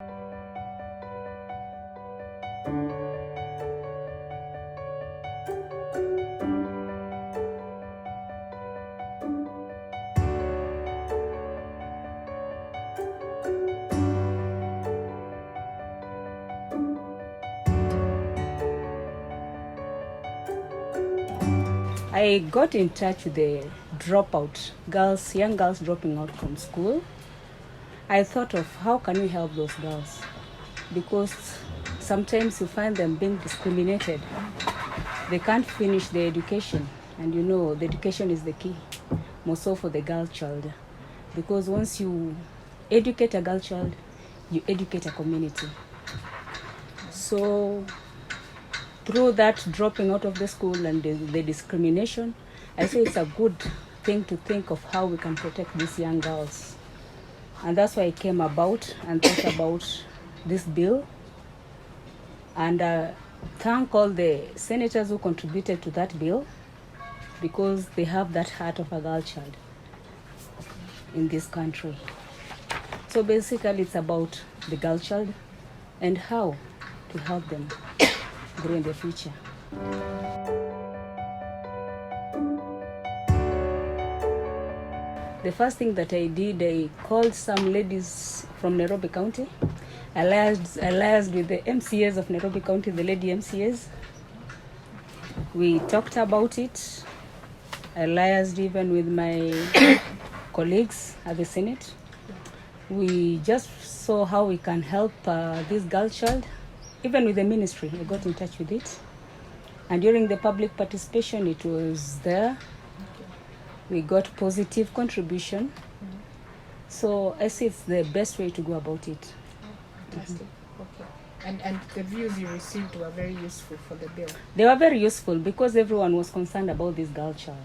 I got in touch with the dropout girls, young girls dropping out from school. I thought of how can we help those girls, because sometimes you find them being discriminated. They can't finish their education, and you know the education is the key, more so for the girl child, because once you educate a girl child, you educate a community. So through that dropping out of the school and the discrimination, I say it's a good thing to think of how we can protect these young girls. And that's why I came about and thought about this bill. And thank all the senators who contributed to that bill, because they have that heart of a girl child in this country. So basically it's about the girl child and how to help them grow in the future. The first thing that I did, I called some ladies from Nairobi County. I liaised with the MCAs of Nairobi County, the lady MCAs. We talked about it. I liaised even with my colleagues at the Senate. We just saw how we can help this girl child. Even with the ministry, I got in touch with it. And during the public participation, it was there. We got positive contribution. So I see it's the best way to go about it. Fantastic. Okay. And the views you received were very useful for the bill. They were very useful because everyone was concerned about this girl child.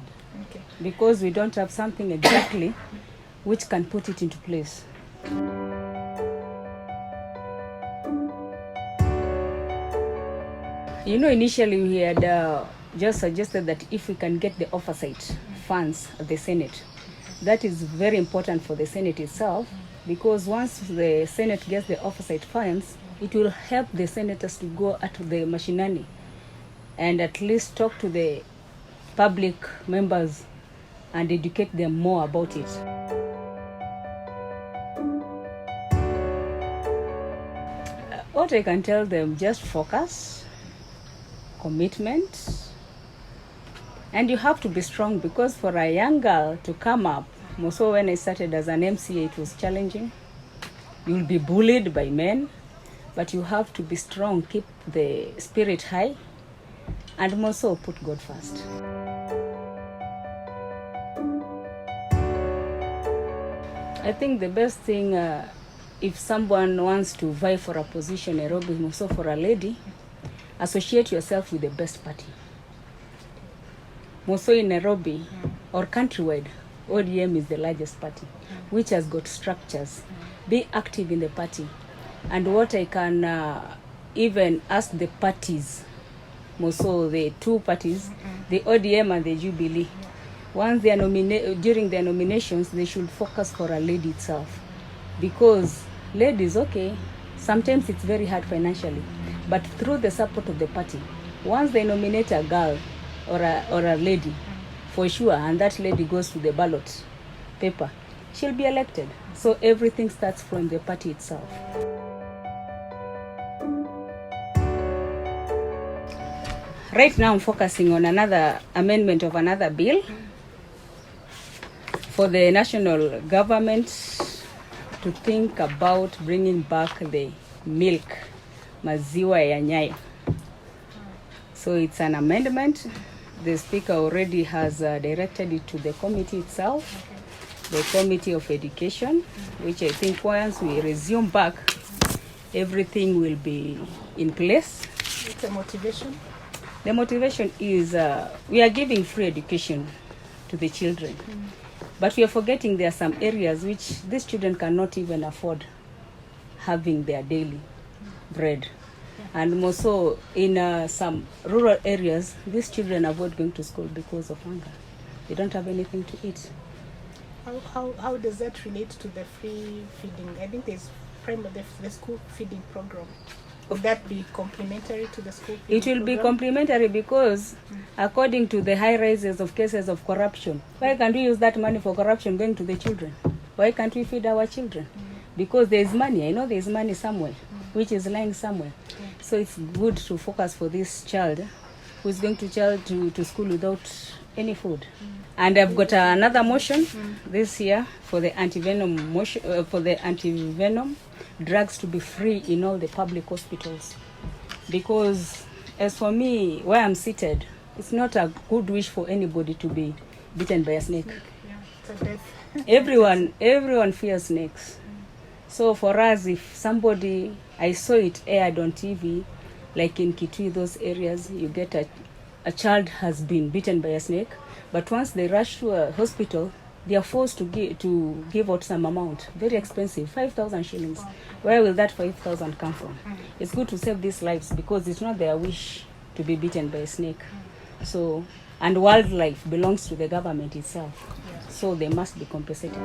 Okay. Because we don't have something exactly which can put it into place. You know, initially we had just suggested that if we can get the oversight funds at the Senate, that is very important for the Senate itself, because once the Senate gets the oversight funds, it will help the senators to go at the mashinani and at least talk to the public members and educate them more about it. What I can tell them, just focus, commitment, and you have to be strong, because for a young girl to come up, also when I started as an MCA, it was challenging. You'll be bullied by men, but you have to be strong, keep the spirit high, and also put God first. I think the best thing, if someone wants to vie for a position in Nairobi, also for a lady, associate yourself with the best party. Also in Nairobi or countrywide, ODM is the largest party, which has got structures. Be active in the party. And what I can even ask the parties, also the two parties, the ODM and the Jubilee, once they are during their nominations, they should focus for a lady itself. Because ladies, okay, sometimes it's very hard financially, but through the support of the party, once they nominate a girl or a lady, for sure, and that lady goes to the ballot paper, she'll be elected. So everything starts from the party itself. Right now I'm focusing on another amendment of another bill for the national government to think about bringing back the milk, maziwa ya Nyayo. So it's an amendment. The Speaker already has directed it to the committee itself, the Committee of Education, which I think once we resume back, everything will be in place. What's the motivation? The motivation is we are giving free education to the children, but we are forgetting there are some areas which these children cannot even afford having their daily bread. And more so in some rural areas, these children avoid going to school because of hunger. They don't have anything to eat. How does that relate to the free feeding? I think there's the school feeding program? Would that be complementary to the school feeding It will program? be complementary because according to the high rises of cases of corruption, why can't we use that money for corruption going to the children? Why can't we feed our children? Because there is money. I know there is money somewhere, which is lying somewhere. So it's good to focus for this child who is going to school without any food. And I've got another motion this year for the anti-venom motion, for the anti-venom drugs to be free in all the public hospitals. Because as for me, where I'm seated, it's not a good wish for anybody to be bitten by a snake. Yeah, it's a death. Everyone fears snakes. So for us, if somebody, I saw it aired on TV, like in Kitui, those areas, you get a child has been bitten by a snake, but once they rush to a hospital, they are forced to give out some amount, very expensive, 5,000 shillings. Where will that 5,000 come from? It's good to save these lives because it's not their wish to be bitten by a snake. So, and wildlife belongs to the government itself, so they must be compensated.